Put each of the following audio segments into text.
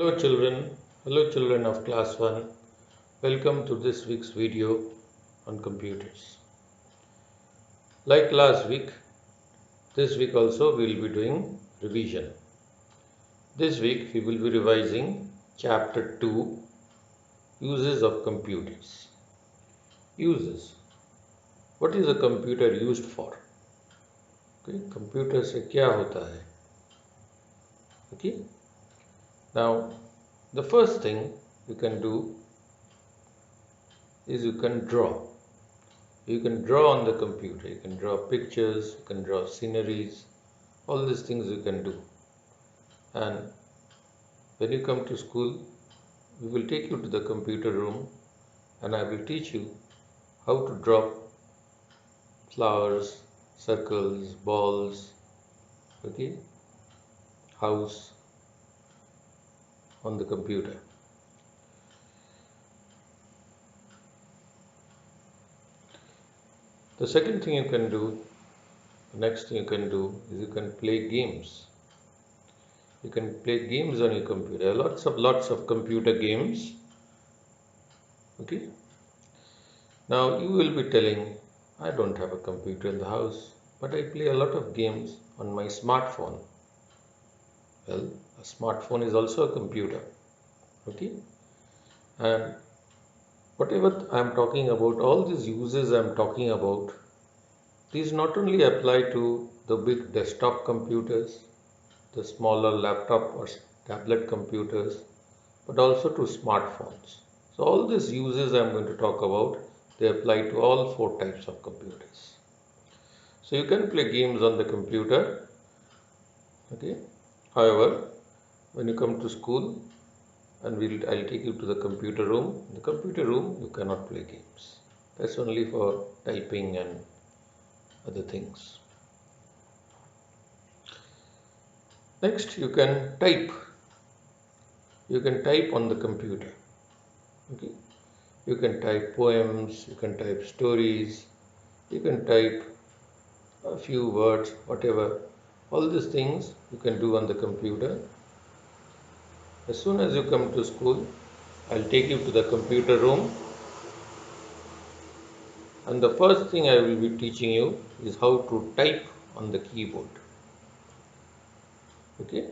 Hello children of class 1. Welcome to this week's video on computers. Like last week, this week also we will be doing revision. This week we will be revising chapter 2, uses of computers. Uses. What is a computer used for? Okay, computer से क्या होता है? Okay. Now, the first thing you can do is you can draw. You can draw on the computer. You can draw pictures, you can draw sceneries, all these things you can do. And when you come to school, we will take you to the computer room and I will teach you how to draw flowers, circles, balls, okay, house on the computer. The second thing you can do, the next thing you can do is you can play games. You can play games on your computer. Lots of computer games. Okay. Now you will be telling, I don't have a computer in the house, but I play a lot of games on my smartphone. Well, a smartphone is also a computer. Okay. And whatever I am talking about, all these uses I am talking about, these not only apply to the big desktop computers, the smaller laptop or tablet computers, but also to smartphones. So all these uses I am going to talk about, they apply to all 4 types of computers. So you can play games on the computer. Okay. However, when you come to school and I'll take you to the computer room. In the computer room, you cannot play games. That's only for typing and other things. Next, you can type. You can type on the computer. Okay. You can type poems, you can type stories, you can type a few words, whatever. All these things you can do on the computer. As soon as you come to school, I'll take you to the computer room. And the first thing I will be teaching you is how to type on the keyboard. Okay.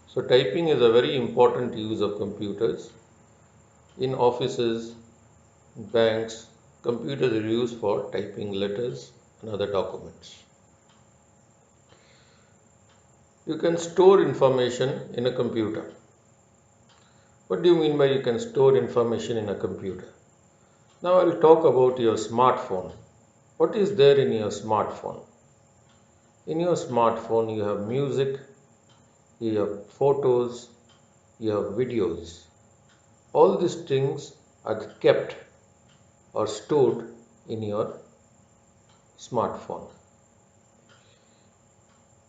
So typing is a very important use of computers. In offices, banks, computers are used for typing letters and other documents. You can store information in a computer. What do you mean by you can store information in a computer? Now I will talk about your smartphone. What is there in your smartphone? In your smartphone you have music, you have photos, you have videos. All these things are kept or stored in your smartphone.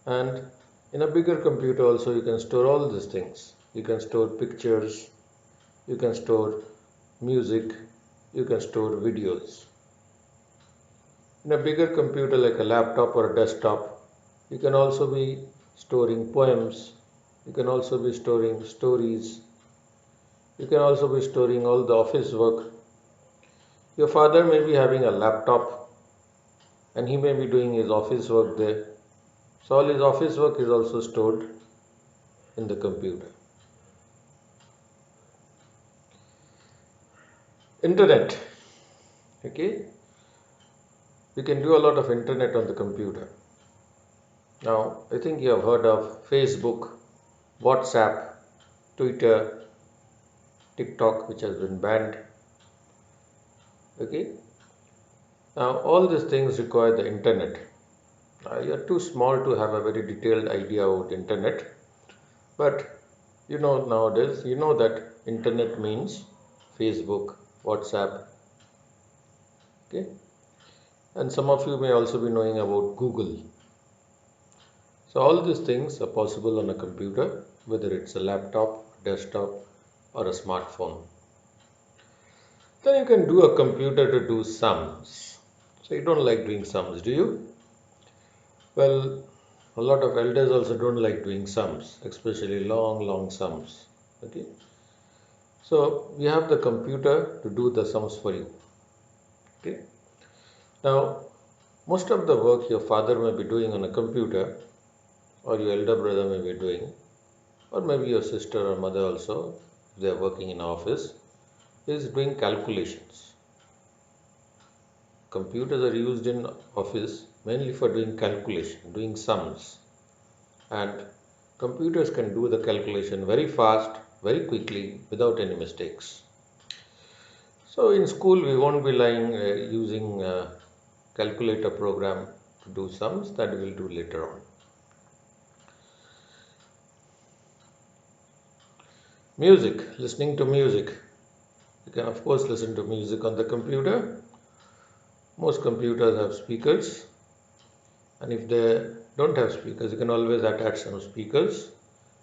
And in a bigger computer also you can store all these things. You can store pictures, you can store music, you can store videos. In a bigger computer like a laptop or a desktop, you can also be storing poems, you can also be storing stories, you can also be storing all the office work. Your father may be having a laptop and he may be doing his office work there. So all his office work is also stored in the computer. Internet. Okay. We can do a lot of internet on the computer. Now, I think you have heard of Facebook, WhatsApp, Twitter, TikTok, which has been banned. Okay. Now, all these things require the internet. You are too small to have a very detailed idea about internet, but nowadays, you know that internet means Facebook, WhatsApp. Okay. And some of you may also be knowing about Google. So all these things are possible on a computer, whether it's a laptop, desktop or a smartphone. Then you can do a computer to do sums. So you don't like doing sums, do you? Well, a lot of elders also don't like doing sums, especially long sums. Okay, so we have the computer to do the sums for you. Okay, now most of the work your father may be doing on a computer, or your elder brother may be doing, or maybe your sister or mother also, if they are working in office, is doing calculations. Computers are used in office mainly for doing calculation, doing sums, and computers can do the calculation very fast, very quickly, without any mistakes. So in school we won't be using calculator program to do sums, that we will do later on. Music, listening to music. You can of course listen to music on the computer. Most computers have speakers, and if they don't have speakers, you can always attach some speakers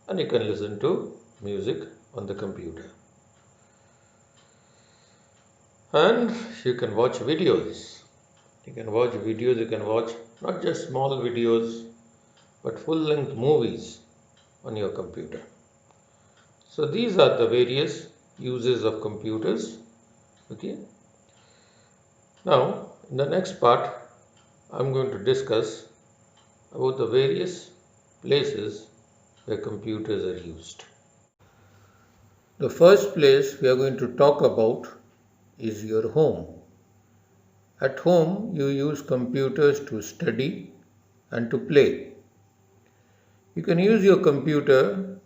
and you can listen to music on the computer. And you can watch videos. You can watch videos, you can watch not just small videos but full length movies on your computer. So these are the various uses of computers. Okay. Now in the next part I'm going to discuss about the various places where computers are used. The first place we are going to talk about is your home. At home, you use computers to study and to play. You can use your computer,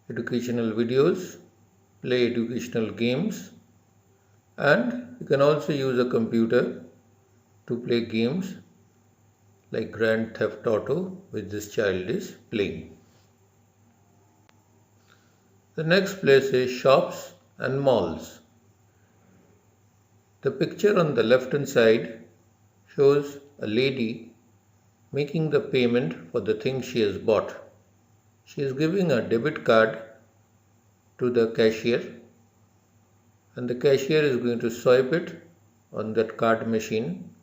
educational videos, play educational games, and you can also use a computer to play games like Grand Theft Auto, which this child is playing. The next place is shops and malls. The picture on the left hand side shows a lady making the payment for the thing she has bought. She is giving a debit card to the cashier, and the cashier is going to swipe it on that card machine,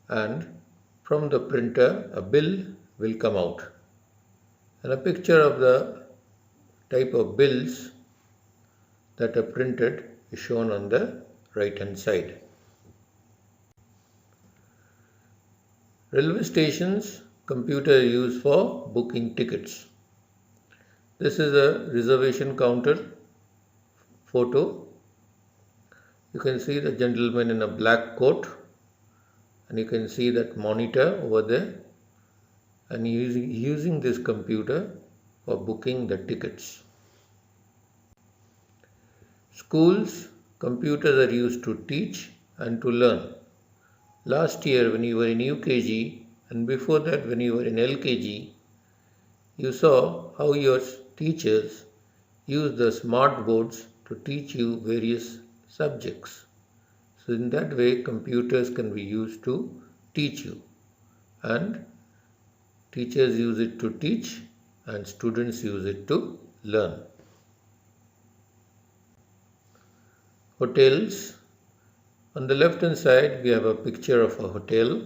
and from the printer a bill will come out. And a picture of the type of bills that are printed is shown on the right hand side. Railway stations, computer used for booking tickets. This is a reservation counter photo. You can see the gentleman in a black coat, and you can see that monitor over there, and using this computer for booking the tickets. Schools, computers are used to teach and to learn. Last year when you were in UKG and before that when you were in LKG, you saw how your teachers use the smart boards to teach you various subjects. So in that way computers can be used to teach you, and teachers use it to teach and students use it to learn. Hotels. On the left hand side we have a picture of a hotel.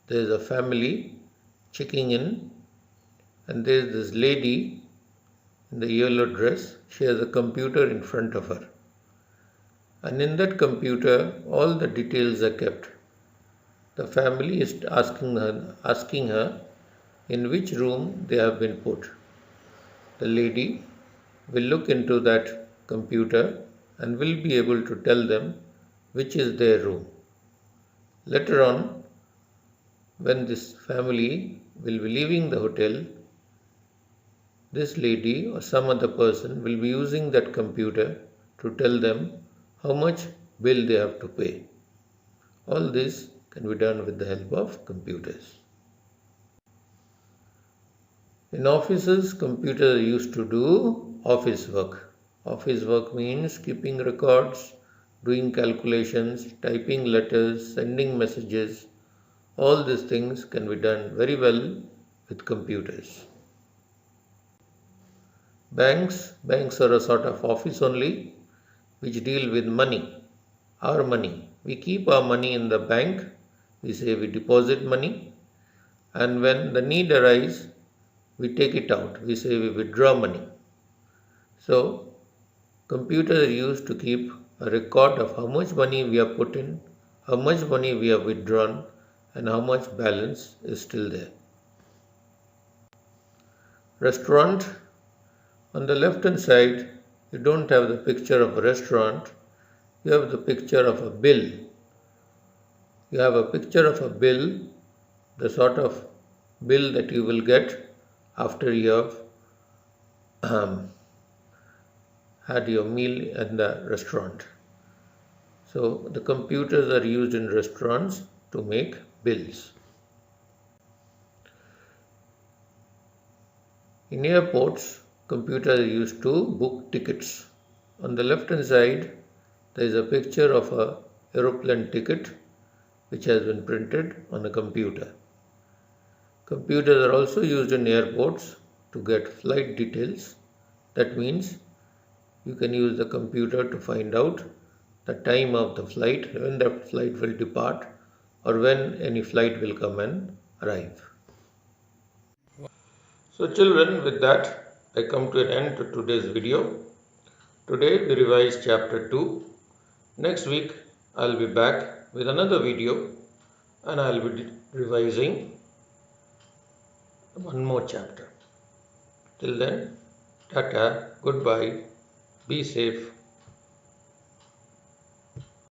There is a family checking in, and there is this lady in the yellow dress. She has a computer in front of her, and in that computer all the details are kept. The family is asking her in which room they have been put. The lady will look into that computer and will be able to tell them which is their room. Later on, when this family will be leaving the hotel, this lady or some other person will be using that computer to tell them how much bill they have to pay. All this can be done with the help of computers. In offices, computers are used to do office work. Office work means keeping records, doing calculations, typing letters, sending messages. All these things can be done very well with computers. Banks are a sort of office only which deal with money, our money. We keep our money in the bank, we say we deposit money, and when the need arises, we take it out, we say we withdraw money. So, computers are used to keep a record of how much money we have put in, how much money we have withdrawn, and how much balance is still there. Restaurant. On the left hand side, you don't have the picture of a restaurant, you have the picture of a bill. You have a picture of a bill, the sort of bill that you will get after you have had your meal in the restaurant. So the computers are used in restaurants to make bills. In airports, computers are used to book tickets. On the left hand side, there is a picture of a aeroplane ticket which has been printed on a computer. Computers are also used in airports to get flight details. That means you can use the computer to find out the time of the flight, when the flight will depart, or when any flight will come and arrive. So children, with that, I come to an end to today's video. Today we revised chapter 2. Next week I'll be back with another video and I'll be revising one more chapter. Till then, tata, goodbye, be safe.